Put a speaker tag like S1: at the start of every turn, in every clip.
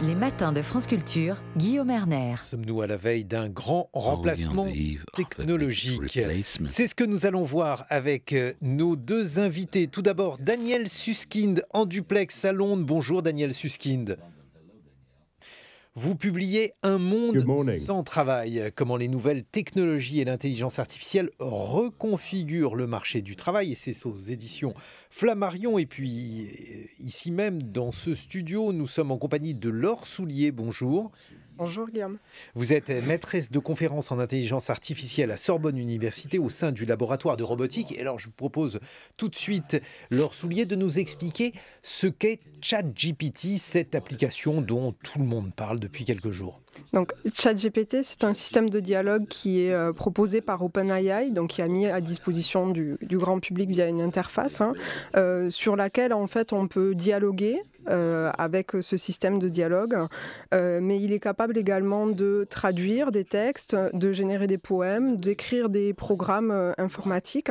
S1: Les matins de France Culture, Guillaume Erner.
S2: Sommes-nous à la veille d'un grand remplacement technologique? C'est ce que nous allons voir avec nos deux invités. Tout d'abord, Daniel Susskind en duplex à Londres. Bonjour Daniel Susskind. Vous publiez Un monde sans travail, comment les nouvelles technologies et l'intelligence artificielle reconfigurent le marché du travail. Et c'est aux éditions Flammarion. Et puis, ici même, dans ce studio, nous sommes en compagnie de Laure Soulier. Bonjour.
S3: Bonjour Guillaume.
S2: Vous êtes maîtresse de conférences en intelligence artificielle à Sorbonne Université au sein du laboratoire de robotique. Et alors je vous propose tout de suite, Laure Soulier, de nous expliquer ce qu'est ChatGPT, cette application dont tout le monde parle depuis quelques jours.
S3: Donc ChatGPT, c'est un système de dialogue qui est proposé par OpenAI, donc qui a mis à disposition du grand public via une interface, sur laquelle en fait on peut dialoguer avec ce système de dialogue, mais il est capable également de traduire des textes, de générer des poèmes, d'écrire des programmes informatiques.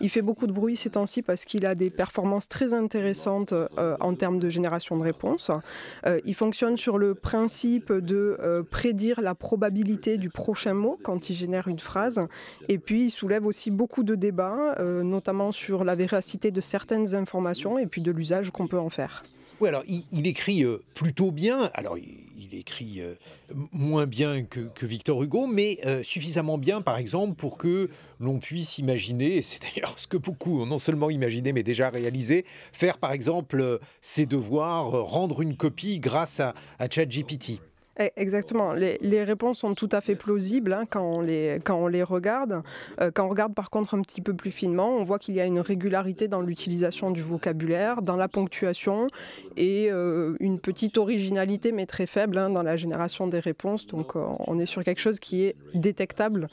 S3: Il fait beaucoup de bruit ces temps-ci parce qu'il a des performances très intéressantes en termes de génération de réponses. Il fonctionne sur le principe de prédire la probabilité du prochain mot quand il génère une phrase, et puis il soulève aussi beaucoup de débats, notamment sur la véracité de certaines informations et puis de l'usage qu'on peut en faire.
S2: Oui, alors il écrit plutôt bien. Alors il écrit moins bien que Victor Hugo, mais suffisamment bien, par exemple, pour que l'on puisse imaginer, et c'est d'ailleurs ce que beaucoup ont non seulement imaginé, mais déjà réalisé, faire par exemple ses devoirs, rendre une copie grâce à ChatGPT.
S3: Exactement. Les réponses sont tout à fait plausibles quand on les regarde. Quand on regarde par contre un petit peu plus finement, on voit qu'il y a une régularité dans l'utilisation du vocabulaire, dans la ponctuation et une petite originalité mais très faible dans la génération des réponses. Donc on est sur quelque chose qui est détectable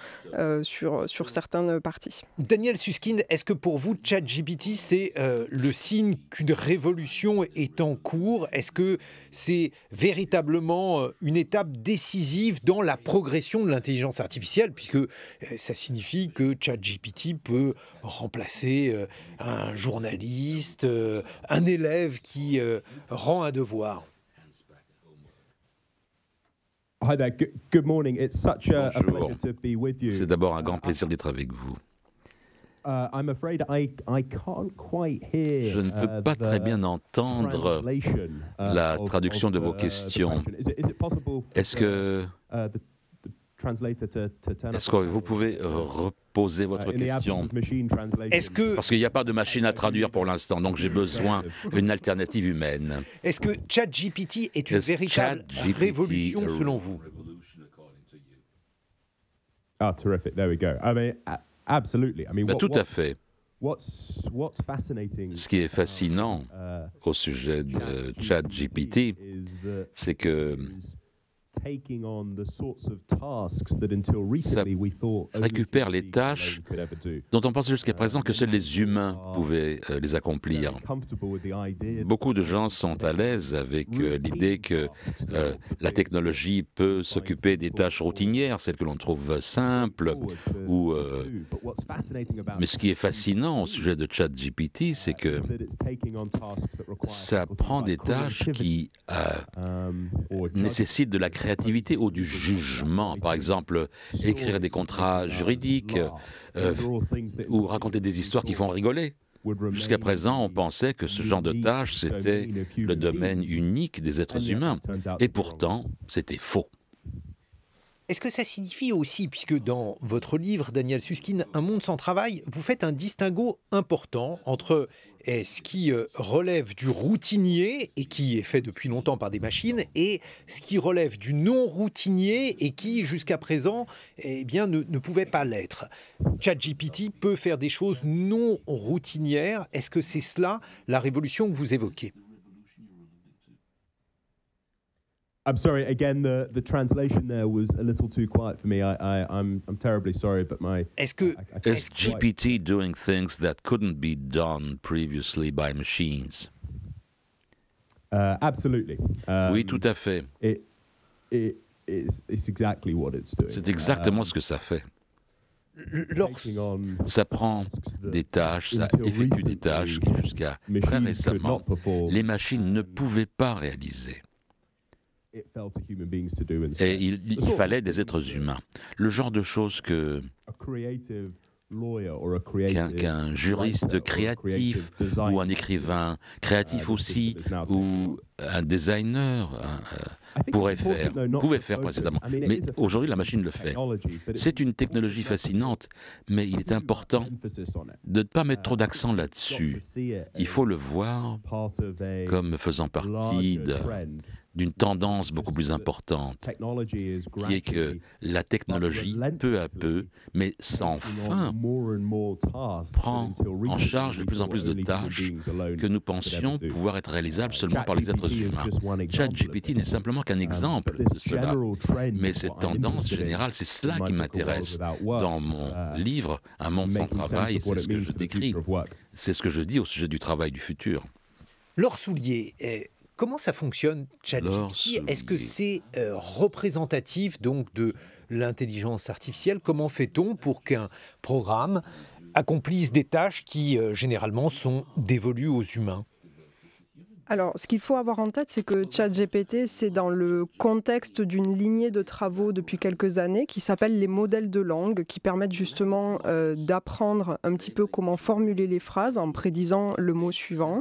S3: sur certaines parties.
S2: Daniel Susskind, est-ce que pour vous, ChatGPT, c'est le signe qu'une révolution est en cours? Est-ce que c'est véritablement une étape décisive dans la progression de l'intelligence artificielle, puisque ça signifie que ChatGPT peut remplacer un journaliste, un élève qui rend un devoir?
S4: Bonjour. C'est d'abord un grand plaisir d'être avec vous. Je ne peux pas très bien entendre la traduction de vos questions. Est-ce que vous pouvez reposer votre question? Parce qu'il n'y a pas de machine à traduire pour l'instant, donc j'ai besoin d'une alternative humaine.
S2: Est-ce que ChatGPT est une véritable révolution selon vous?
S4: Ah, terrific. There we go. Tout à fait. Ce qui est fascinant au sujet de ChatGPT, c'est que ça récupère les tâches dont on pensait jusqu'à présent que seuls les humains pouvaient les accomplir. Beaucoup de gens sont à l'aise avec l'idée que la technologie peut s'occuper des tâches routinières, celles que l'on trouve simples. Mais ce qui est fascinant au sujet de ChatGPT, c'est que ça prend des tâches qui nécessitent de la créativité ou du jugement. Par exemple, écrire des contrats juridiques ou raconter des histoires qui font rigoler. Jusqu'à présent, on pensait que ce genre de tâches, c'était le domaine unique des êtres humains. Et pourtant, c'était faux.
S2: Est-ce que ça signifie aussi, puisque dans votre livre, Daniel Susskind, Un monde sans travail, vous faites un distinguo important entre ce qui relève du routinier et qui est fait depuis longtemps par des machines et ce qui relève du non-routinier et qui, jusqu'à présent, ne pouvait pas l'être. ChatGPT peut faire des choses non routinières. Est-ce que c'est cela, la révolution que vous évoquez?
S4: I'm sorry, again, the translation there was a little too quiet for me. I'm terribly sorry, but my...
S2: Is
S4: GPT doing things that couldn't be done previously by machines? Absolutely. Oui, tout à fait. It's exactly what it's doing. C'est exactement ce que ça fait. Ça prend des tâches, ça effectue des tâches qui, jusqu'à très récemment, les machines ne pouvaient pas réaliser. Et il fallait des êtres humains. Le genre de choses qu'un juriste créatif ou un écrivain créatif aussi ou un designer pouvait faire précédemment. Mais aujourd'hui, la machine le fait. C'est une technologie fascinante, mais il est important de ne pas mettre trop d'accent là-dessus. Il faut le voir comme faisant partie d'une tendance beaucoup plus importante, qui est que la technologie, peu à peu, mais sans fin, prend en charge de plus en plus de tâches que nous pensions pouvoir être réalisables seulement par les êtres humains. ChatGPT n'est simplement qu'un exemple de cela, mais cette tendance générale, c'est cela qui m'intéresse. Dans mon livre, Un monde sans travail, c'est ce que je décris, c'est ce que je dis au sujet du travail du futur.
S2: Laure Soulier, comment ça fonctionne, ChatGPT? Est-ce que c'est représentatif donc de l'intelligence artificielle? Comment fait-on pour qu'un programme accomplisse des tâches qui, généralement, sont dévolues aux humains?
S3: Alors, ce qu'il faut avoir en tête, c'est que ChatGPT, c'est dans le contexte d'une lignée de travaux depuis quelques années qui s'appelle les modèles de langue, qui permettent justement d'apprendre un petit peu comment formuler les phrases en prédisant le mot suivant.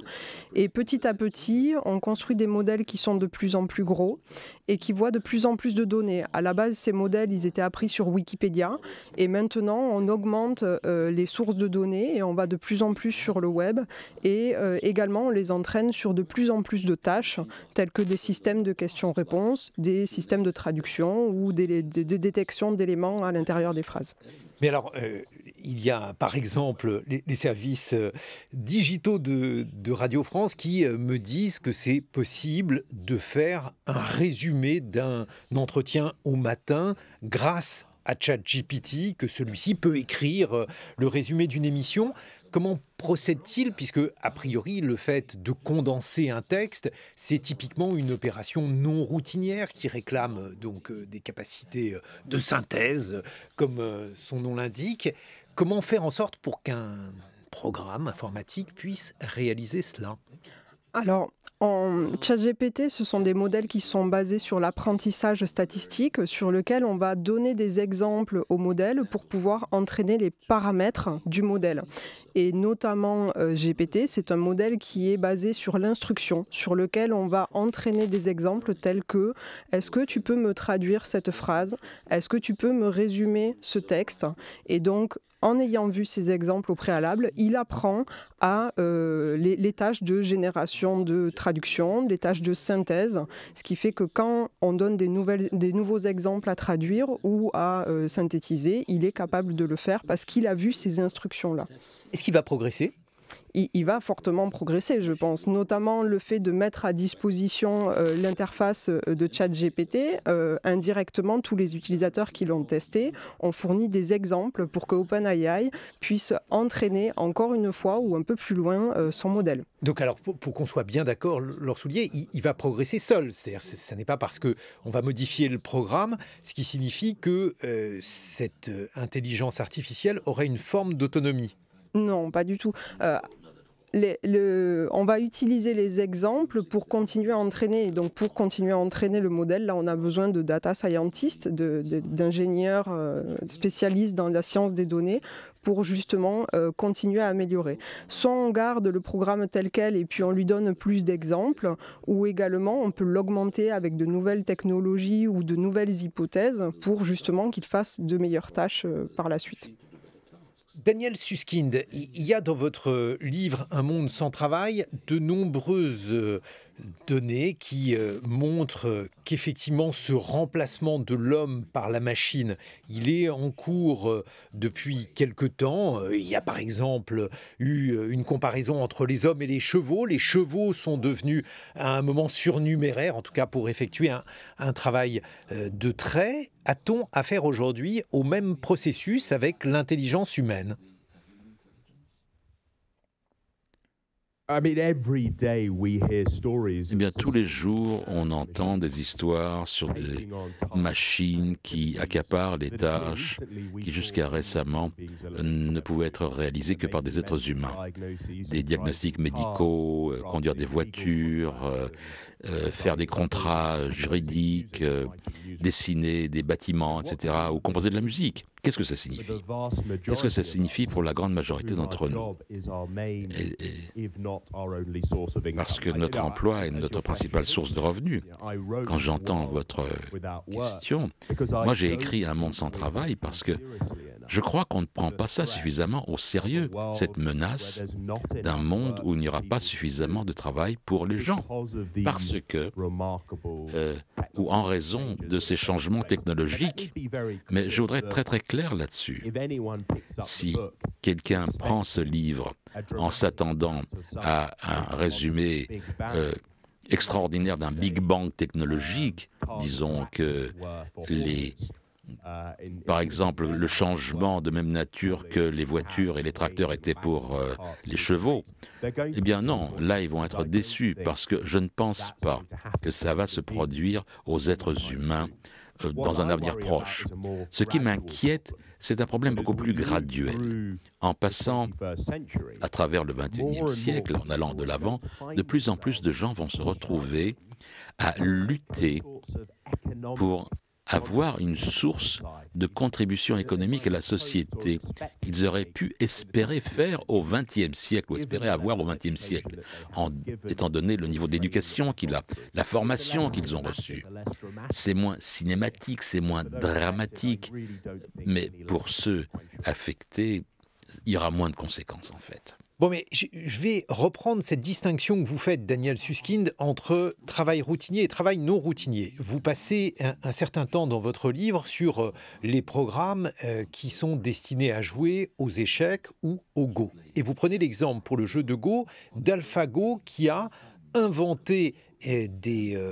S3: Et petit à petit, on construit des modèles qui sont de plus en plus gros et qui voient de plus en plus de données. À la base, ces modèles, ils étaient appris sur Wikipédia et maintenant, on augmente les sources de données et on va de plus en plus sur le web et également, on les entraîne sur de plus en plus de tâches, telles que des systèmes de questions-réponses, des systèmes de traduction ou des détections d'éléments à l'intérieur des phrases.
S2: Mais alors, il y a par exemple les services digitaux de Radio France qui me disent que c'est possible de faire un résumé d'un entretien au matin grâce à ChatGPT, que celui-ci peut écrire le résumé d'une émission. Comment procède-t-il, puisque, a priori, le fait de condenser un texte, c'est typiquement une opération non routinière qui réclame donc des capacités de synthèse, comme son nom l'indique. Comment faire en sorte pour qu'un programme informatique puisse réaliser cela ?
S3: Alors, en ChatGPT, ce sont des modèles qui sont basés sur l'apprentissage statistique, sur lequel on va donner des exemples au modèle pour pouvoir entraîner les paramètres du modèle. Et notamment GPT, c'est un modèle qui est basé sur l'instruction, sur lequel on va entraîner des exemples tels que « Est-ce que tu peux me traduire cette phrase ? Est-ce que tu peux me résumer ce texte ?» Et donc, en ayant vu ces exemples au préalable, il apprend à les tâches de génération de traduction, les tâches de synthèse, ce qui fait que quand on donne des nouveaux exemples à traduire ou à synthétiser, il est capable de le faire parce qu'il a vu ces instructions-là.
S2: Est-ce qu'il va progresser ?
S3: Il va fortement progresser, je pense, notamment le fait de mettre à disposition l'interface de ChatGPT. Indirectement, tous les utilisateurs qui l'ont testé ont fourni des exemples pour que OpenAI puisse entraîner encore une fois ou un peu plus loin son modèle.
S2: Donc alors, pour qu'on soit bien d'accord, Laure Soulier, il va progresser seul. C'est-à-dire, ce n'est pas parce qu'on va modifier le programme, ce qui signifie que cette intelligence artificielle aurait une forme d'autonomie.
S3: Non, pas du tout. On va utiliser les exemples pour continuer à entraîner. Et donc, pour continuer à entraîner le modèle, là, on a besoin de data scientists, d'ingénieurs spécialistes dans la science des données pour justement continuer à améliorer. Soit on garde le programme tel quel et puis on lui donne plus d'exemples, ou également on peut l'augmenter avec de nouvelles technologies ou de nouvelles hypothèses pour justement qu'il fasse de meilleures tâches par la suite.
S2: Daniel Susskind, il y a dans votre livre Un monde sans travail de nombreuses données qui montrent qu'effectivement ce remplacement de l'homme par la machine, il est en cours depuis quelque temps. Il y a par exemple eu une comparaison entre les hommes et les chevaux. Les chevaux sont devenus à un moment surnuméraires, en tout cas pour effectuer un travail de trait. A-t-on affaire aujourd'hui au même processus avec l'intelligence humaine ?
S4: Eh bien, tous les jours, on entend des histoires sur des machines qui accaparent les tâches qui, jusqu'à récemment, ne pouvaient être réalisées que par des êtres humains. Des diagnostics médicaux, conduire des voitures, faire des contrats juridiques, dessiner des bâtiments, etc., ou composer de la musique. Qu'est-ce que ça signifie? Qu'est-ce que ça signifie pour la grande majorité d'entre nous? Parce que notre emploi est notre principale source de revenus. Quand j'entends votre question, moi j'ai écrit Un monde sans travail parce que je crois qu'on ne prend pas ça suffisamment au sérieux, cette menace d'un monde où il n'y aura pas suffisamment de travail pour les gens. Parce que, ou en raison de ces changements technologiques, mais je voudrais être très très clair là-dessus. Si quelqu'un prend ce livre en s'attendant à un résumé extraordinaire d'un Big Bang technologique, disons que par exemple, le changement de même nature que les voitures et les tracteurs étaient pour les chevaux, eh bien non, là ils vont être déçus parce que je ne pense pas que ça va se produire aux êtres humains dans un avenir proche. Ce qui m'inquiète, c'est un problème beaucoup plus graduel. En passant à travers le XXIe siècle, en allant de l'avant, de plus en plus de gens vont se retrouver à lutter pour avoir une source de contribution économique à la société qu'ils auraient pu espérer faire au XXe siècle, ou espérer avoir au XXe siècle, étant donné le niveau d'éducation qu'il a, la formation qu'ils ont reçue. C'est moins cinématique, c'est moins dramatique, mais pour ceux affectés, il y aura moins de conséquences en fait.
S2: Bon, mais je vais reprendre cette distinction que vous faites, Daniel Susskind, entre travail routinier et travail non routinier. Vous passez un certain temps dans votre livre sur les programmes qui sont destinés à jouer aux échecs ou au Go. Et vous prenez l'exemple pour le jeu de Go d'AlphaGo qui a inventé des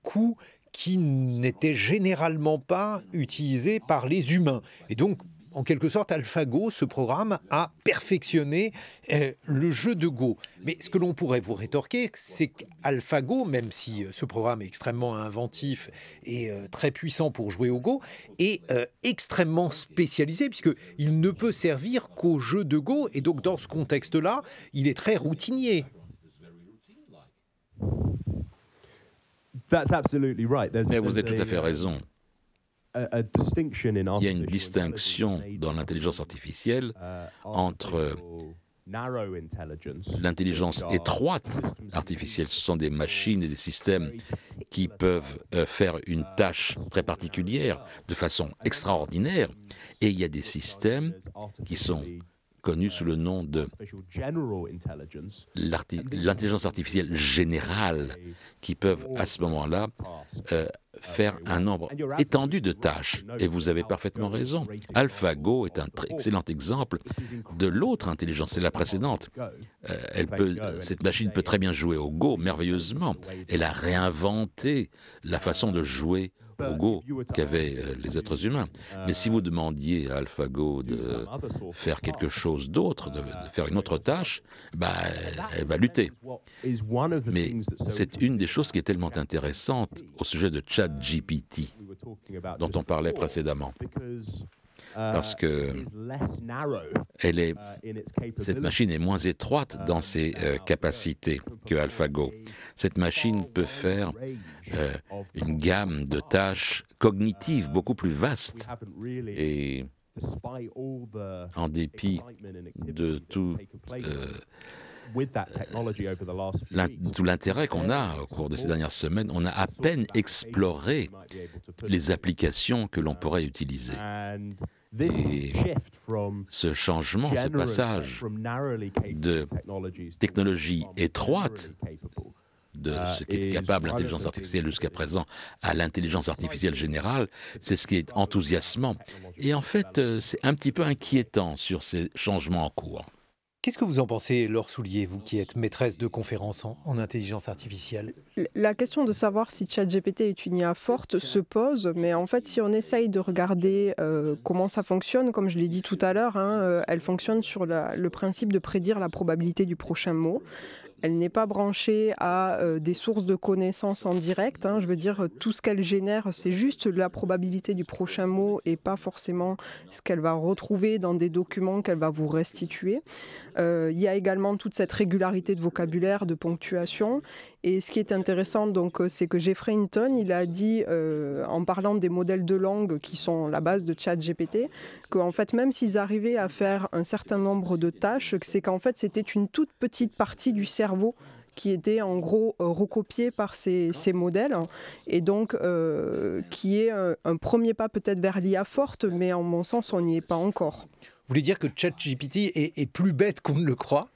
S2: coups qui n'étaient généralement pas utilisés par les humains. Et donc, en quelque sorte, AlphaGo, ce programme, a perfectionné le jeu de Go. Mais ce que l'on pourrait vous rétorquer, c'est qu'AlphaGo, même si ce programme est extrêmement inventif et très puissant pour jouer au Go, est extrêmement spécialisé, puisqu'il ne peut servir qu'au jeu de Go. Et donc, dans ce contexte-là, il est très routinier.
S4: Mais vous avez tout à fait raison. Il y a une distinction dans l'intelligence artificielle entre l'intelligence étroite artificielle. Ce sont des machines et des systèmes qui peuvent faire une tâche très particulière de façon extraordinaire. Et il y a des systèmes qui sont connus sous le nom de l'intelligence artificielle générale, qui peuvent à ce moment-là faire un nombre étendu de tâches. Et vous avez parfaitement raison. AlphaGo est un très excellent exemple de l'autre intelligence, c'est la précédente. Cette machine peut très bien jouer au Go, merveilleusement. Elle a réinventé la façon de jouer au Go qu'avaient les êtres humains. Mais si vous demandiez à AlphaGo de faire quelque chose d'autre, de faire une autre tâche, elle va lutter. Mais c'est une des choses qui est tellement intéressante au sujet de ChatGPT, dont on parlait précédemment. Parce que cette machine est moins étroite dans ses capacités que AlphaGo. Cette machine peut faire une gamme de tâches cognitives beaucoup plus vaste. Et en dépit de tout l'intérêt qu'on a au cours de ces dernières semaines, on a à peine exploré les applications que l'on pourrait utiliser. Et ce changement, ce passage de technologie étroite, de ce qui est capable l'intelligence artificielle jusqu'à présent à l'intelligence artificielle générale, c'est ce qui est enthousiasmant. Et en fait, c'est un petit peu inquiétant sur ces changements en cours.
S2: Qu'est-ce que vous en pensez, Laure Soulier, vous qui êtes maîtresse de conférences en intelligence artificielle?
S3: La question de savoir si ChatGPT est une IA forte se pose, mais en fait, si on essaye de regarder comment ça fonctionne, comme je l'ai dit tout à l'heure, elle fonctionne sur le principe de prédire la probabilité du prochain mot. elle n'est pas branchée à des sources de connaissances en direct. Je veux dire, tout ce qu'elle génère, c'est juste la probabilité du prochain mot et pas forcément ce qu'elle va retrouver dans des documents qu'elle va vous restituer. Il y a également toute cette régularité de vocabulaire, de ponctuation. Et ce qui est intéressant, donc, c'est que Jeffrey Hinton, il a dit, en parlant des modèles de langue qui sont la base de ChatGPT, qu'en fait, même s'ils arrivaient à faire un certain nombre de tâches, c'est qu'en fait, c'était une toute petite partie du cerveau qui était en gros recopiée par ces modèles, et donc qui est un premier pas peut-être vers l'IA forte, mais en mon sens, on n'y est pas encore.
S2: Vous voulez dire que ChatGPT est plus bête qu'on ne le croit ?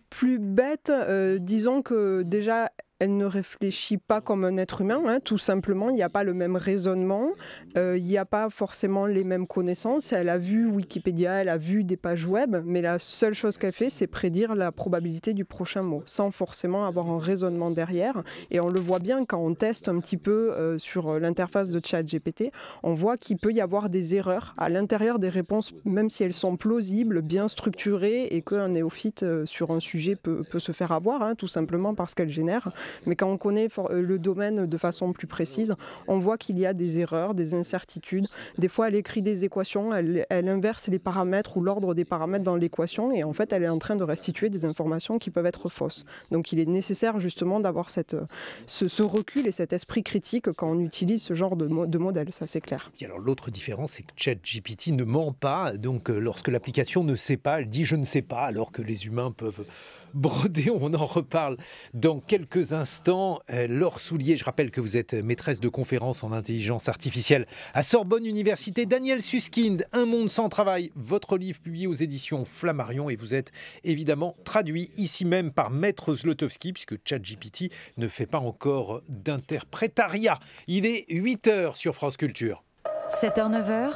S3: Plus bête, disons que déjà, elle ne réfléchit pas comme un être humain, tout simplement. Il n'y a pas le même raisonnement, il n'y a pas forcément les mêmes connaissances. Elle a vu Wikipédia, elle a vu des pages web, mais la seule chose qu'elle fait, c'est prédire la probabilité du prochain mot, sans forcément avoir un raisonnement derrière. Et on le voit bien quand on teste un petit peu sur l'interface de ChatGPT, on voit qu'il peut y avoir des erreurs à l'intérieur des réponses, même si elles sont plausibles, bien structurées, et qu'un néophyte sur un sujet peut se faire avoir, tout simplement parce qu'elle génère. Mais quand on connaît le domaine de façon plus précise, on voit qu'il y a des erreurs, des incertitudes. Des fois, elle écrit des équations, elle inverse les paramètres ou l'ordre des paramètres dans l'équation, et en fait, elle est en train de restituer des informations qui peuvent être fausses. Donc, il est nécessaire justement d'avoir ce recul et cet esprit critique quand on utilise ce genre de modèle, ça c'est clair.
S2: Et alors, l'autre différence, c'est que ChatGPT ne ment pas. Donc, lorsque l'application ne sait pas, elle dit « je ne sais pas », alors que les humains peuvent broder. On en reparle dans quelques instants. Laure Soulier, je rappelle que vous êtes maîtresse de conférences en intelligence artificielle à Sorbonne Université. Daniel Susskind, Un monde sans travail, votre livre publié aux éditions Flammarion, et vous êtes évidemment traduit ici même par Maître Zlotowski, puisque ChatGPT ne fait pas encore d'interprétariat. Il est 8h sur France Culture.
S1: 7h, 9h.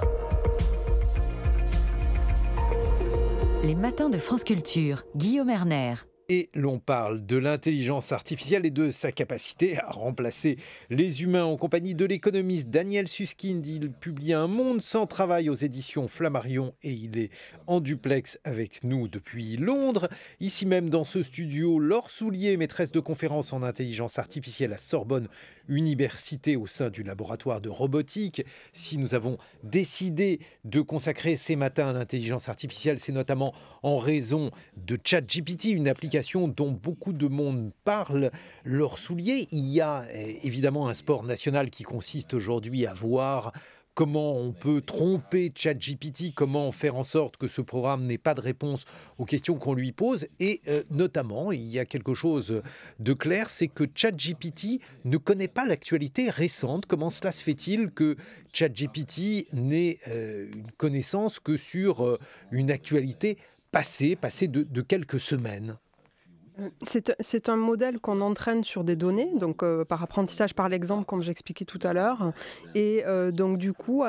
S1: Les matins de France Culture, Guillaume Erner.
S2: Et l'on parle de l'intelligence artificielle et de sa capacité à remplacer les humains en compagnie de l'économiste Daniel Susskind. Il publie Un monde sans travail aux éditions Flammarion et il est en duplex avec nous depuis Londres. Ici même dans ce studio, Laure Soulier, maîtresse de conférences en intelligence artificielle à Sorbonne Université au sein du laboratoire de robotique. Si nous avons décidé de consacrer ces matins à l'intelligence artificielle, c'est notamment en raison de ChatGPT, une application dont beaucoup de monde parle. Laure Soulier, il y a évidemment un sport national qui consiste aujourd'hui à voir comment on peut tromper ChatGPT, comment faire en sorte que ce programme n'ait pas de réponse aux questions qu'on lui pose. Et notamment, il y a quelque chose de clair, c'est que ChatGPT ne connaît pas l'actualité récente. Comment cela se fait-il que ChatGPT n'ait une connaissance que sur une actualité passée de quelques semaines ?
S3: C'est un modèle qu'on entraîne sur des données, donc par apprentissage par l'exemple, comme j'expliquais tout à l'heure. Et donc du coup,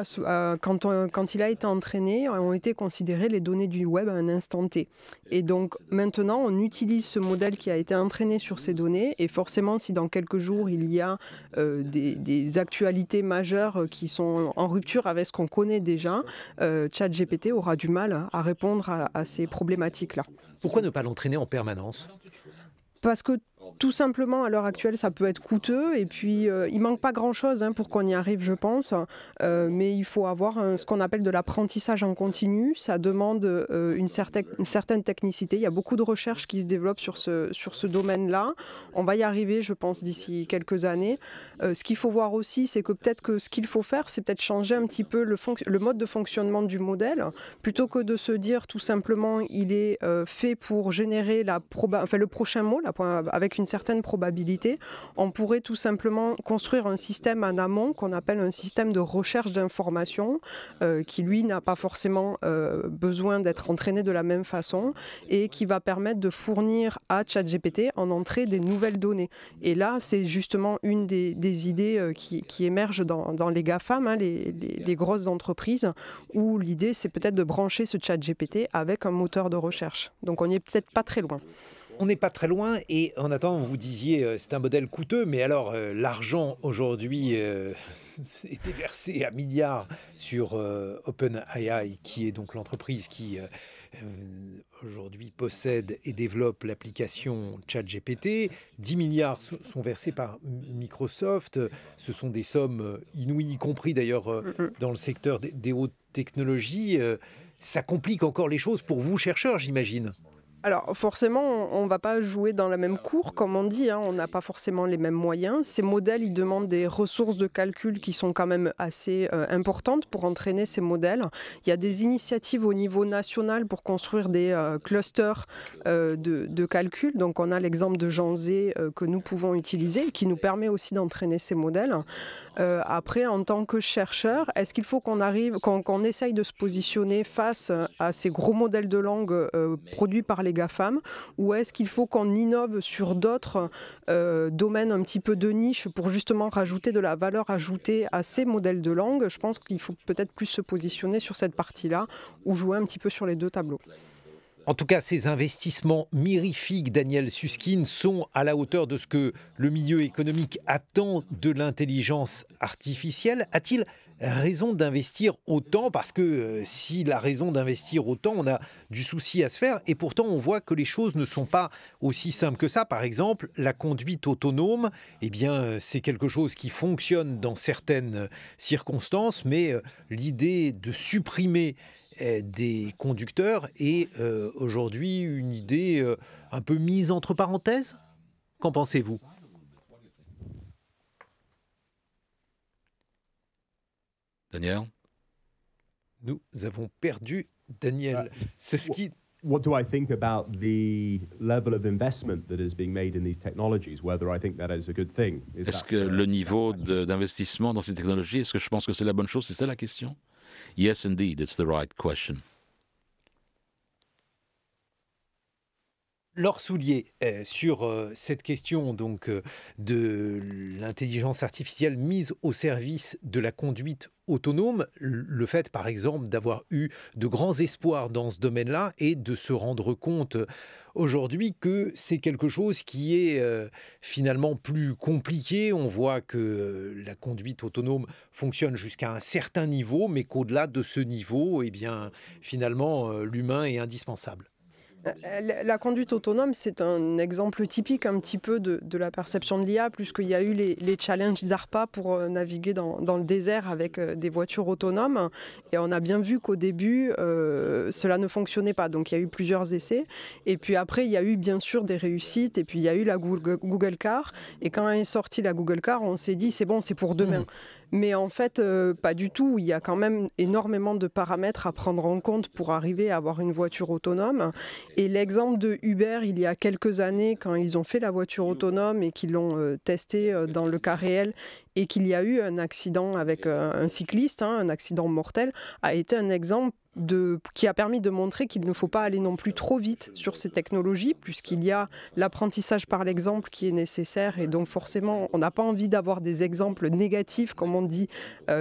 S3: quand il a été entraîné, ont été considérées les données du web à un instant T. Et donc maintenant, on utilise ce modèle qui a été entraîné sur ces données. Et forcément, si dans quelques jours, il y a des actualités majeures qui sont en rupture avec ce qu'on connaît déjà, ChatGPT aura du mal à répondre à ces problématiques-là.
S2: Pourquoi ne pas l'entraîner en permanence ?
S3: Parce que tout simplement, à l'heure actuelle, ça peut être coûteux et puis il manque pas grand-chose pour qu'on y arrive, je pense. Mais il faut avoir ce qu'on appelle de l'apprentissage en continu. Ça demande une certaine technicité. Il y a beaucoup de recherches qui se développent sur ce domaine-là. On va y arriver, je pense, d'ici quelques années. Ce qu'il faut voir aussi, c'est que peut-être que ce qu'il faut faire, c'est peut-être changer un petit peu le mode de fonctionnement du modèle. Plutôt que de se dire tout simplement, il est fait pour générer le prochain mot, avec une certaine probabilité, on pourrait tout simplement construire un système en amont qu'on appelle un système de recherche d'informations qui lui n'a pas forcément besoin d'être entraîné de la même façon et qui va permettre de fournir à ChatGPT en entrée des nouvelles données. Et là, c'est justement une des idées qui émergent dans les GAFAM, les grosses entreprises, où l'idée c'est peut-être de brancher ce ChatGPT avec un moteur de recherche. Donc on n'y est peut-être pas très loin.
S2: On n'est pas très loin et en attendant, vous disiez c'est un modèle coûteux, mais alors l'argent aujourd'hui était versé à milliards sur OpenAI, qui est donc l'entreprise qui aujourd'hui possède et développe l'application ChatGPT. 10 milliards sont versés par Microsoft. Ce sont des sommes inouïes, y compris d'ailleurs dans le secteur des hautes technologies. Ça complique encore les choses pour vous, chercheurs, j'imagine.
S3: Alors forcément, on ne va pas jouer dans la même cour, comme on dit, hein, on n'a pas forcément les mêmes moyens. Ces modèles, ils demandent des ressources de calcul qui sont quand même assez importantes pour entraîner ces modèles. Il y a des initiatives au niveau national pour construire des clusters de calcul. Donc on a l'exemple de Jean Zé que nous pouvons utiliser, qui nous permet aussi d'entraîner ces modèles. Après, en tant que chercheur, est-ce qu'il faut qu'on essaye de se positionner face à ces gros modèles de langue produits par les GAFAM, ou est-ce qu'il faut qu'on innove sur d'autres domaines un petit peu de niche pour justement rajouter de la valeur ajoutée à ces modèles de langue? Je pense qu'il faut peut-être plus se positionner sur cette partie-là ou jouer un petit peu sur les deux tableaux.
S2: En tout cas, ces investissements mirifiques, Daniel Susskind, sont à la hauteur de ce que le milieu économique attend de l'intelligence artificielle. A-t-il raison d'investir autant? Parce que s'il a raison d'investir autant, on a du souci à se faire. Et pourtant, on voit que les choses ne sont pas aussi simples que ça. Par exemple, la conduite autonome, eh bien, c'est quelque chose qui fonctionne dans certaines circonstances, mais l'idée de supprimer des conducteurs est aujourd'hui une idée un peu mise entre parenthèses. Qu'en pensez-vous?
S4: Daniel?
S2: Nous avons perdu Daniel. C'est ce qui...
S5: What do I think about the level of investment that is being made in these technologies? Whether I think that is a good thing?
S4: Est-ce que le niveau d'investissement dans ces technologies, est-ce que je pense que c'est la bonne chose? C'est ça la question? Yes, indeed, it's the right question.
S2: Laure Soulier, sur cette question donc de l'intelligence artificielle mise au service de la conduite autonome, le fait par exemple d'avoir eu de grands espoirs dans ce domaine-là et de se rendre compte aujourd'hui que c'est quelque chose qui est finalement plus compliqué. On voit que la conduite autonome fonctionne jusqu'à un certain niveau, mais qu'au-delà de ce niveau, eh bien, finalement, l'humain est indispensable.
S3: La conduite autonome, c'est un exemple typique un petit peu de la perception de l'IA, puisqu'il y a eu les challenges d'ARPA pour naviguer dans le désert avec des voitures autonomes. Et on a bien vu qu'au début, cela ne fonctionnait pas. Donc il y a eu plusieurs essais. Et puis après, il y a eu bien sûr des réussites. Et puis il y a eu la Google Car. Et quand est sortie la Google Car, on s'est dit, c'est bon, c'est pour demain. Mais en fait, pas du tout. Il y a quand même énormément de paramètres à prendre en compte pour arriver à avoir une voiture autonome. Et l'exemple de Uber, il y a quelques années, quand ils ont fait la voiture autonome et qu'ils l'ont testée dans le cas réel et qu'il y a eu un accident avec un cycliste, un accident mortel, a été un exemple qui a permis de montrer qu'il ne faut pas aller non plus trop vite sur ces technologies, puisqu'il y a l'apprentissage par l'exemple qui est nécessaire, et donc forcément on n'a pas envie d'avoir des exemples négatifs comme on dit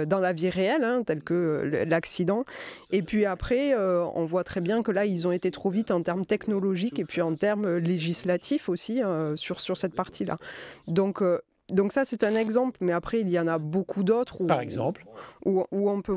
S3: dans la vie réelle, tels que l'accident. Et puis après on voit très bien que là ils ont été trop vite en termes technologiques et puis en termes législatifs aussi sur cette partie-là. Donc ça c'est un exemple, mais après il y en a beaucoup d'autres
S2: par exemple
S3: où on peut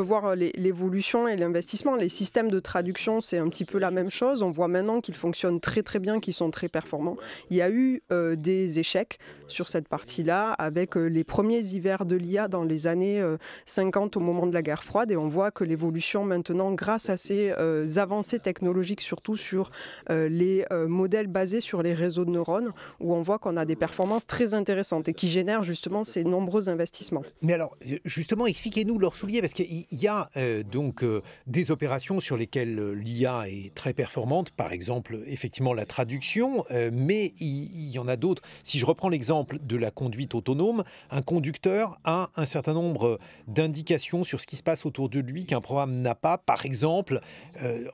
S3: voir l'évolution et l'investissement. Les systèmes de traduction, c'est un petit peu la même chose. On voit maintenant qu'ils fonctionnent très très bien, qu'ils sont très performants. Il y a eu des échecs sur cette partie-là avec les premiers hivers de l'IA dans les années 50 au moment de la guerre froide, et on voit que l'évolution maintenant, grâce à ces avancées technologiques, surtout sur les modèles basés sur les réseaux de neurones, où on voit qu'on a des performances très intéressantes et qui génèrent justement ces nombreux investissements.
S2: Mais alors, justement, expliquez-nous, Laure Soulier, parce qu'il y a donc des opérations sur lesquelles l'IA est très performante, par exemple, effectivement, la traduction, mais il y en a d'autres. Si je reprends l'exemple de la conduite autonome, un conducteur a un certain nombre d'indications sur ce qui se passe autour de lui qu'un programme n'a pas. Par exemple,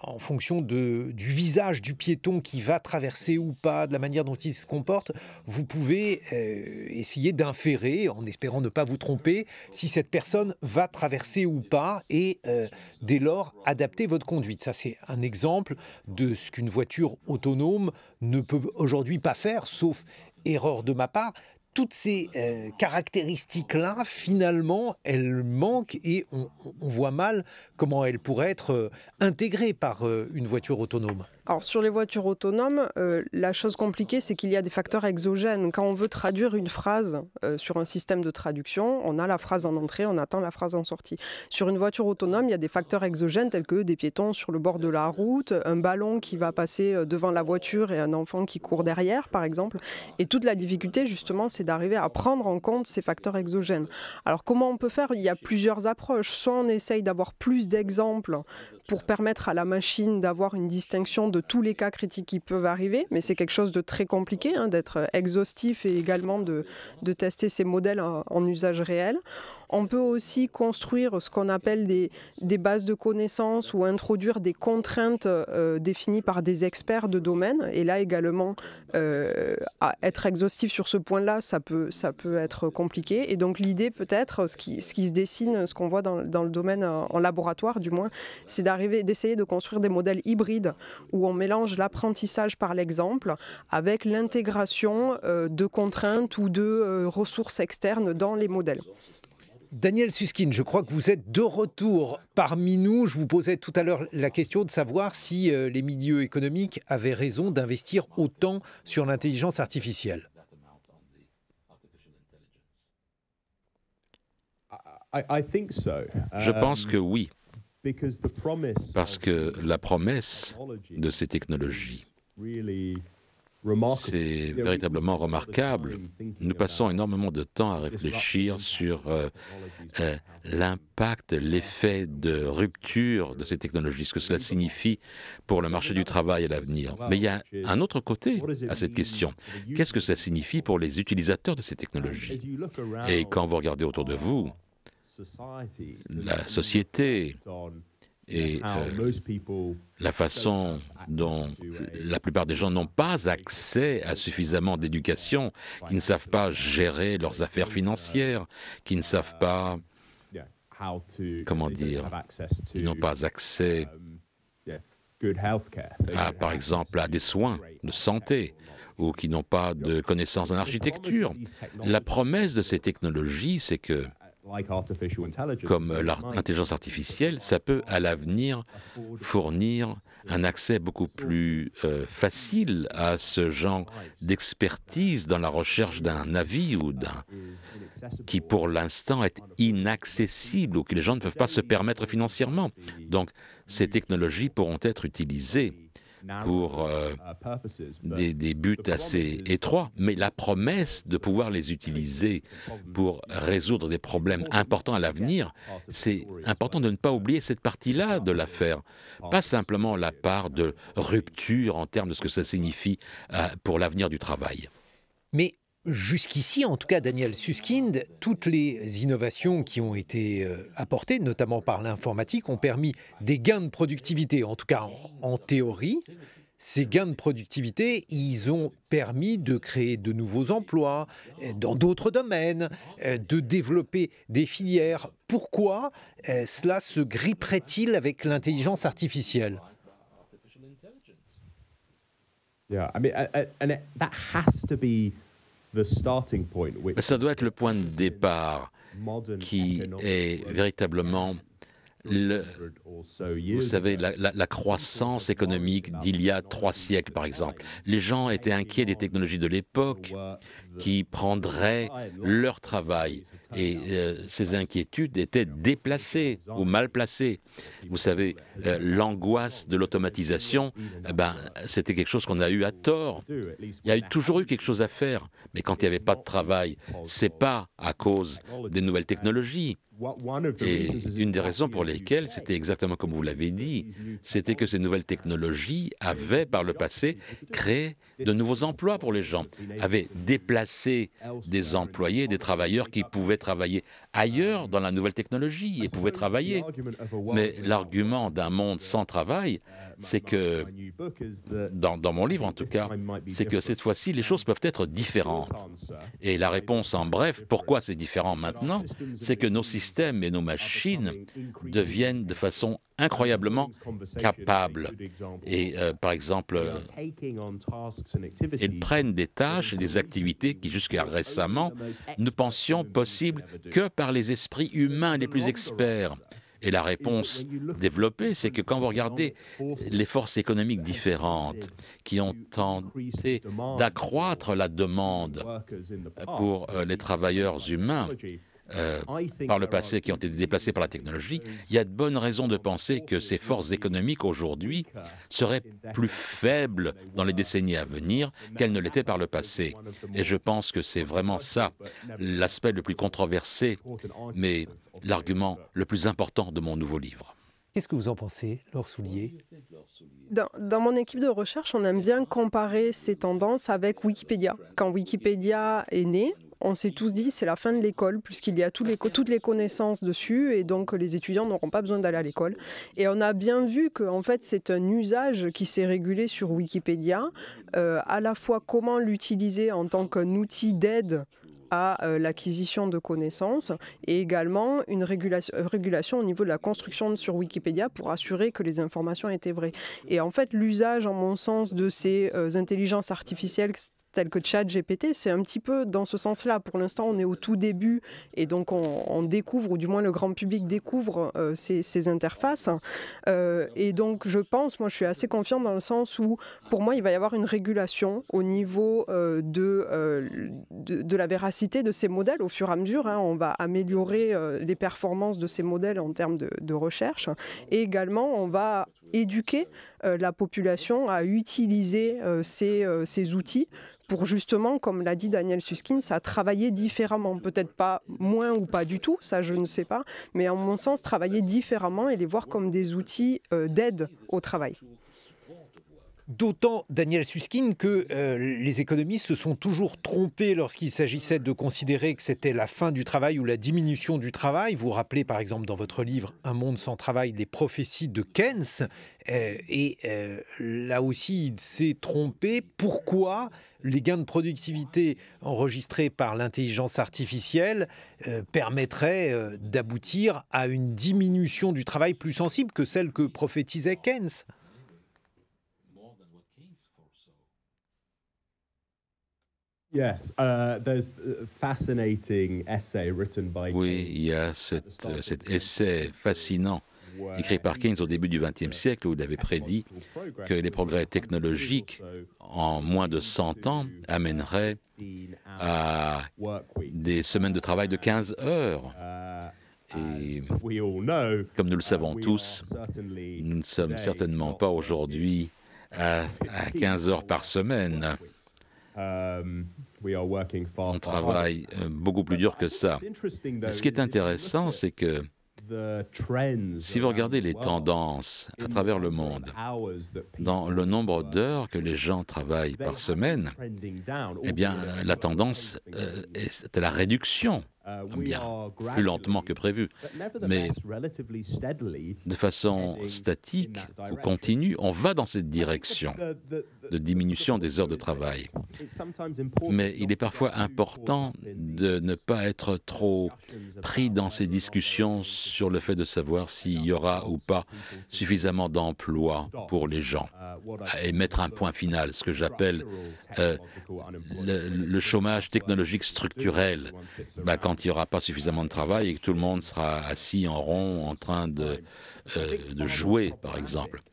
S2: en fonction du visage du piéton qui va traverser ou pas, de la manière dont il se comporte, vous pouvez essayer d'inférer, en espérant ne pas vous tromper, si cette personne va traverser ou pas, et dès lors adapter votre conduite. Ça, c'est un exemple de ce qu'une voiture autonome ne peut aujourd'hui pas faire, sauf erreur de ma part. toutes ces caractéristiques-là, finalement, elles manquent et on voit mal comment elles pourraient être intégrées par une voiture autonome.
S3: Alors sur les voitures autonomes, la chose compliquée, c'est qu'il y a des facteurs exogènes. Quand on veut traduire une phrase sur un système de traduction, on a la phrase en entrée, on attend la phrase en sortie. Sur une voiture autonome, il y a des facteurs exogènes tels que des piétons sur le bord de la route, un ballon qui va passer devant la voiture et un enfant qui court derrière, par exemple. Et toute la difficulté, justement, c'est d'arriver à prendre en compte ces facteurs exogènes. Alors comment on peut faire? Il y a plusieurs approches. Soit on essaye d'avoir plus d'exemples pour permettre à la machine d'avoir une distinction de tous les cas critiques qui peuvent arriver, mais c'est quelque chose de très compliqué, d'être exhaustif et également de tester ces modèles en usage réel. On peut aussi construire ce qu'on appelle des bases de connaissances ou introduire des contraintes définies par des experts de domaine. Et là également, être exhaustif sur ce point-là, ça peut être compliqué. Et donc l'idée peut-être, ce qui se dessine, ce qu'on voit dans le domaine en laboratoire du moins, c'est d'essayer de construire des modèles hybrides où on mélange l'apprentissage par l'exemple avec l'intégration de contraintes ou de ressources externes dans les modèles.
S2: Daniel Susskind, je crois que vous êtes de retour parmi nous. Je vous posais tout à l'heure la question de savoir si les milieux économiques avaient raison d'investir autant sur l'intelligence artificielle.
S4: Je pense que oui, parce que la promesse de ces technologies, c'est véritablement remarquable. Nous passons énormément de temps à réfléchir sur l'impact, l'effet de rupture de ces technologies, ce que cela signifie pour le marché du travail à l'avenir. Mais il y a un autre côté à cette question. Qu'est-ce que ça signifie pour les utilisateurs de ces technologies? Et quand vous regardez autour de vous, la société et la façon dont la plupart des gens n'ont pas accès à suffisamment d'éducation, qui ne savent pas gérer leurs affaires financières, qui ne savent pas, comment dire, qui n'ont pas accès à, par exemple, à des soins de santé, ou qui n'ont pas de connaissances en architecture. La promesse de ces technologies, c'est que comme l'intelligence artificielle, ça peut à l'avenir fournir un accès beaucoup plus facile à ce genre d'expertise dans la recherche d'un avis ou qui pour l'instant est inaccessible ou que les gens ne peuvent pas se permettre financièrement. Donc ces technologies pourront être utilisées pour des buts assez étroits, mais la promesse de pouvoir les utiliser pour résoudre des problèmes importants à l'avenir, c'est important de ne pas oublier cette partie-là de l'affaire, pas simplement la part de rupture en termes de ce que ça signifie pour l'avenir du travail.
S2: Mais jusqu'ici, en tout cas, Daniel Susskind, toutes les innovations qui ont été apportées, notamment par l'informatique, ont permis des gains de productivité, en tout cas en théorie. Ces gains de productivité, ils ont permis de créer de nouveaux emplois dans d'autres domaines, de développer des filières. Pourquoi cela se gripperait-il avec l'intelligence artificielle ?
S4: Ça doit être le point de départ qui est véritablement, vous savez, la croissance économique d'il y a 3 siècles, par exemple. Les gens étaient inquiets des technologies de l'époque qui prendraient leur travail. Et ces inquiétudes étaient déplacées ou mal placées. Vous savez, l'angoisse de l'automatisation, c'était quelque chose qu'on a eu à tort. Il y a toujours eu quelque chose à faire. Mais quand il n'y avait pas de travail, ce n'est pas à cause des nouvelles technologies. Et une des raisons pour lesquelles, c'était exactement comme vous l'avez dit, c'était que ces nouvelles technologies avaient par le passé créé de nouveaux emplois pour les gens, avaient déplacé des employés, des travailleurs qui pouvaient travailler ailleurs dans la nouvelle technologie et pouvaient travailler. Mais l'argument d'un monde sans travail, c'est que, dans mon livre en tout cas, c'est que cette fois-ci, les choses peuvent être différentes. Et la réponse en bref, pourquoi c'est différent maintenant, c'est que nos systèmes et nos machines deviennent de façon incroyablement capables. Et par exemple, ils prennent des tâches et des activités qui jusqu'à récemment nous pensions possibles que par les esprits humains les plus experts. Et la réponse développée, c'est que quand vous regardez les forces économiques différentes qui ont tenté d'accroître la demande pour les travailleurs humains par le passé qui ont été déplacés par la technologie, il y a de bonnes raisons de penser que ces forces économiques aujourd'hui seraient plus faibles dans les décennies à venir qu'elles ne l'étaient par le passé. Et je pense que c'est vraiment ça l'aspect le plus controversé, mais l'argument le plus important de mon nouveau livre.
S2: Qu'est-ce que vous en pensez, Laure Soulier?
S3: Dans mon équipe de recherche, on aime bien comparer ces tendances avec Wikipédia. Quand Wikipédia est né, on s'est tous dit c'est la fin de l'école puisqu'il y a toutes les connaissances dessus et donc les étudiants n'auront pas besoin d'aller à l'école. Et on a bien vu que en fait, c'est un usage qui s'est régulé sur Wikipédia, à la fois comment l'utiliser en tant qu'un outil d'aide à l'acquisition de connaissances et également une régulation au niveau de la construction sur Wikipédia pour assurer que les informations étaient vraies. Et en fait, l'usage, en mon sens, de ces intelligences artificielles telles que ChatGPT, c'est un petit peu dans ce sens-là. Pour l'instant, on est au tout début et donc on découvre, ou du moins le grand public découvre ces interfaces. Et donc je pense, moi je suis assez confiante dans le sens où pour moi il va y avoir une régulation au niveau de la véracité de ces modèles au fur et à mesure. On va améliorer les performances de ces modèles en termes de recherche et également on va éduquer la population à utiliser ces outils pour justement, comme l'a dit Daniel Susskind, à travailler différemment. Peut-être pas moins ou pas du tout, ça je ne sais pas, mais en mon sens, travailler différemment et les voir comme des outils d'aide au travail.
S2: D'autant, Daniel Susskind, que les économistes se sont toujours trompés lorsqu'il s'agissait de considérer que c'était la fin du travail ou la diminution du travail. Vous rappelez par exemple dans votre livre « Un monde sans travail » les prophéties de Keynes. Là aussi, il s'est trompé. Pourquoi les gains de productivité enregistrés par l'intelligence artificielle permettraient d'aboutir à une diminution du travail plus sensible que celle que prophétisait Keynes ?
S4: Oui, il y a cet essai fascinant écrit par Keynes au début du XXe siècle où il avait prédit que les progrès technologiques en moins de 100 ans amèneraient à des semaines de travail de 15 heures. Et comme nous le savons tous, nous ne sommes certainement pas aujourd'hui à 15 heures par semaine. On travaille beaucoup plus dur que ça. Ce qui est intéressant, c'est que si vous regardez les tendances à travers le monde, dans le nombre d'heures que les gens travaillent par semaine, eh bien, la tendance est à la réduction, bien plus lentement que prévu. Mais de façon statique ou continue, on va dans cette direction de diminution des heures de travail. Mais il est parfois important de ne pas être trop pris dans ces discussions sur le fait de savoir s'il y aura ou pas suffisamment d'emplois pour les gens et mettre un point final, ce que j'appelle le chômage technologique structurel. Quand il n'y aura pas suffisamment de travail et que tout le monde sera assis en rond en train de jouer, par exemple.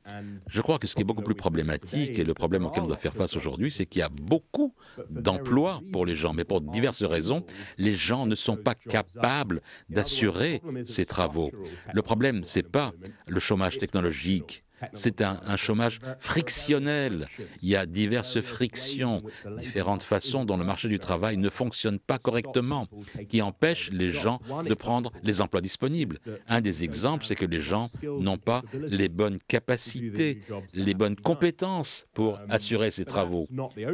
S4: Je crois que ce qui est beaucoup plus problématique, et le problème auquel on doit faire face aujourd'hui, c'est qu'il y a beaucoup d'emplois pour les gens, mais pour diverses raisons, les gens ne sont pas capables d'assurer ces travaux. Le problème, ce n'est pas le chômage technologique. C'est un chômage frictionnel. Il y a diverses frictions, différentes façons dont le marché du travail ne fonctionne pas correctement, qui empêchent les gens de prendre les emplois disponibles. Un des exemples, c'est que les gens n'ont pas les bonnes capacités, les bonnes compétences pour assurer ces travaux.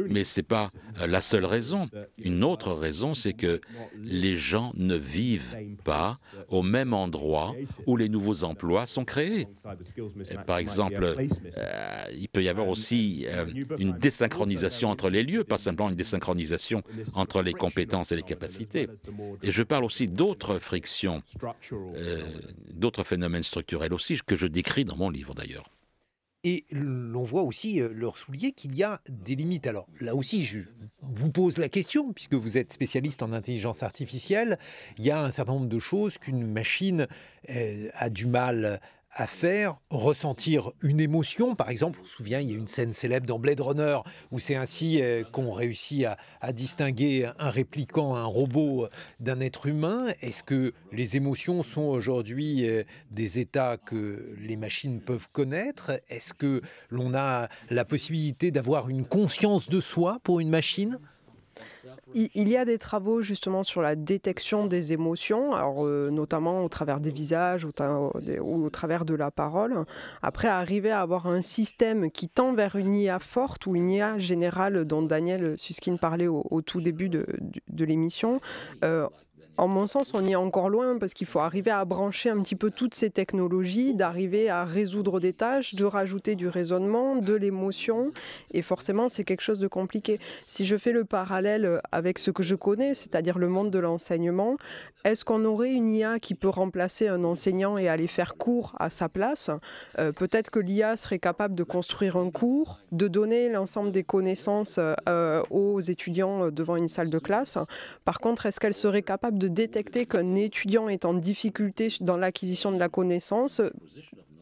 S4: Mais ce n'est pas la seule raison. Une autre raison, c'est que les gens ne vivent pas au même endroit où les nouveaux emplois sont créés. Par exemple, exemple, il peut y avoir aussi une désynchronisation entre les lieux, pas simplement une désynchronisation entre les compétences et les capacités. Et je parle aussi d'autres frictions, d'autres phénomènes structurels aussi, que je décris dans mon livre d'ailleurs.
S2: Et l'on voit aussi leur souligner qu'il y a des limites. Alors là aussi, je vous pose la question, puisque vous êtes spécialiste en intelligence artificielle, il y a un certain nombre de choses qu'une machine a du mal à faire, ressentir une émotion. Par exemple, on se souvient, il y a une scène célèbre dans Blade Runner où c'est ainsi qu'on réussit à distinguer un répliquant, un robot d'un être humain. Est-ce que les émotions sont aujourd'hui des états que les machines peuvent connaître? Est-ce que l'on a la possibilité d'avoir une conscience de soi pour une machine?
S3: Il y a des travaux justement sur la détection des émotions, alors, notamment au travers des visages ou au travers de la parole. Après, arriver à avoir un système qui tend vers une IA forte ou une IA générale dont Daniel Susskind parlait au tout début de l'émission, en mon sens, on y est encore loin parce qu'il faut arriver à brancher un petit peu toutes ces technologies, d'arriver à résoudre des tâches, de rajouter du raisonnement, de l'émotion. Et forcément, c'est quelque chose de compliqué. Si je fais le parallèle avec ce que je connais, c'est-à-dire le monde de l'enseignement, est-ce qu'on aurait une IA qui peut remplacer un enseignant et aller faire cours à sa place? Peut-être que l'IA serait capable de construire un cours, de donner l'ensemble des connaissances aux étudiants devant une salle de classe. Par contre, est-ce qu'elle serait capable de détecter qu'un étudiant est en difficulté dans l'acquisition de la connaissance?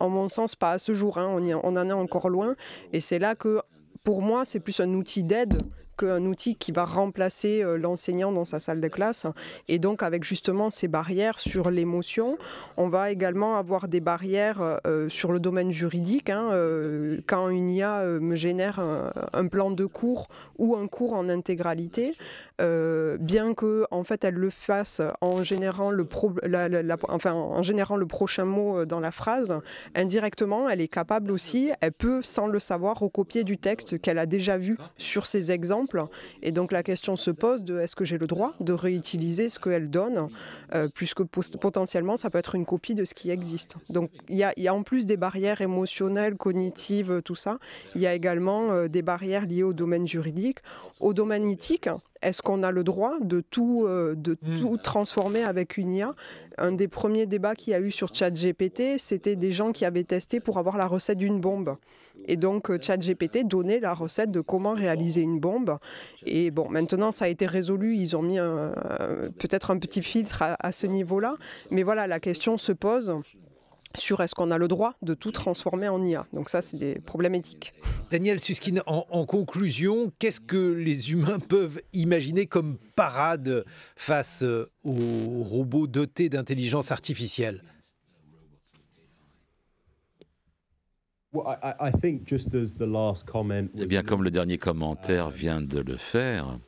S3: En mon sens, pas à ce jour, hein, on en est encore loin. Et c'est là que, pour moi, c'est plus un outil d'aide qu'un outil qui va remplacer l'enseignant dans sa salle de classe. Et donc, avec justement ces barrières sur l'émotion, on va également avoir des barrières sur le domaine juridique. Quand une IA me génère un plan de cours ou un cours en intégralité, bien que en fait, elle le fasse en générant le prochain mot dans la phrase, indirectement, elle est capable aussi, elle peut, sans le savoir, recopier du texte qu'elle a déjà vu sur ces exemples. Et donc la question se pose de est-ce que j'ai le droit de réutiliser ce qu'elle donne, puisque potentiellement ça peut être une copie de ce qui existe. Donc il y a en plus des barrières émotionnelles, cognitives, tout ça, il y a également des barrières liées au domaine juridique, au domaine éthique. Est-ce qu'on a le droit de tout transformer avec une IA? Un des premiers débats qu'il y a eu sur ChatGPT, c'était des gens qui avaient testé pour avoir la recette d'une bombe. Et donc ChatGPT donnait la recette de comment réaliser une bombe. Et bon, maintenant ça a été résolu, ils ont mis peut-être un petit filtre à ce niveau-là. Mais voilà, la question se pose sur est-ce qu'on a le droit de tout transformer en IA. Donc ça, c'est des problèmes éthiques.
S2: Daniel Susskind, en conclusion, qu'est-ce que les humains peuvent imaginer comme parade face aux robots dotés d'intelligence artificielle?
S4: Eh bien, comme le dernier commentaire vient de le faire,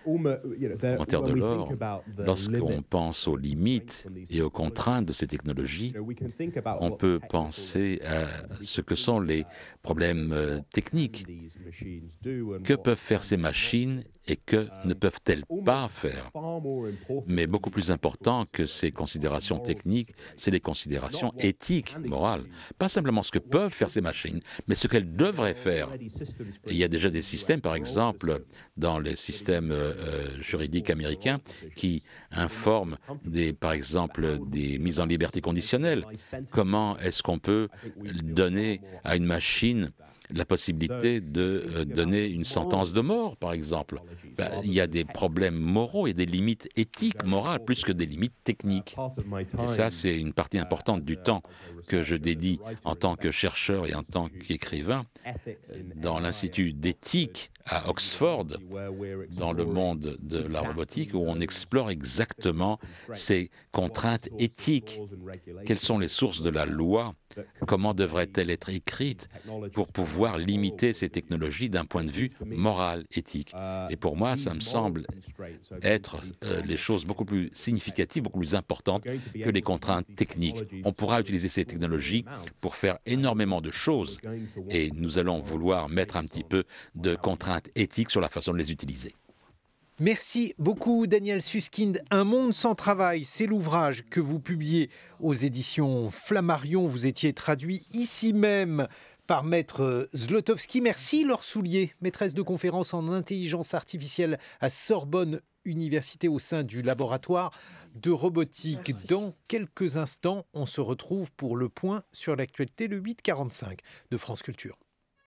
S4: commentaire de l'or, lorsqu'on pense aux limites et aux contraintes de ces technologies, on peut penser à ce que sont les problèmes techniques. Que peuvent faire ces machines et que ne peuvent-elles pas faire? Mais beaucoup plus important que ces considérations techniques, c'est les considérations éthiques, morales. Pas simplement ce que peuvent faire ces machines, mais ce qu'elles devraient faire. Et il y a déjà des systèmes, par exemple, dans les systèmes juridiques américains, qui informent, par exemple, des mises en liberté conditionnelles. Comment est-ce qu'on peut donner à une machine la possibilité de donner une sentence de mort, par exemple? Il y a des problèmes moraux et des limites éthiques, morales, plus que des limites techniques. Et ça, c'est une partie importante du temps que je dédie en tant que chercheur et en tant qu'écrivain dans l'Institut d'éthique à Oxford, dans le monde de la robotique, où on explore exactement ces contraintes éthiques. Quelles sont les sources de la loi? Comment devrait-elle être écrite pour pouvoir limiter ces technologies d'un point de vue moral, éthique? Et pour moi, ça me semble être les choses beaucoup plus significatives, beaucoup plus importantes que les contraintes techniques. On pourra utiliser ces technologies pour faire énormément de choses et nous allons vouloir mettre un petit peu de contraintes éthiques sur la façon de les utiliser.
S2: Merci beaucoup Daniel Susskind. Un monde sans travail, c'est l'ouvrage que vous publiez aux éditions Flammarion. Vous étiez traduit ici même par Maître Zlotowski. Merci Laure Soulier, maîtresse de conférence en intelligence artificielle à Sorbonne Université au sein du laboratoire de robotique.
S3: Merci.
S2: Dans quelques instants, on se retrouve pour le point sur l'actualité, le 8h45 de France Culture.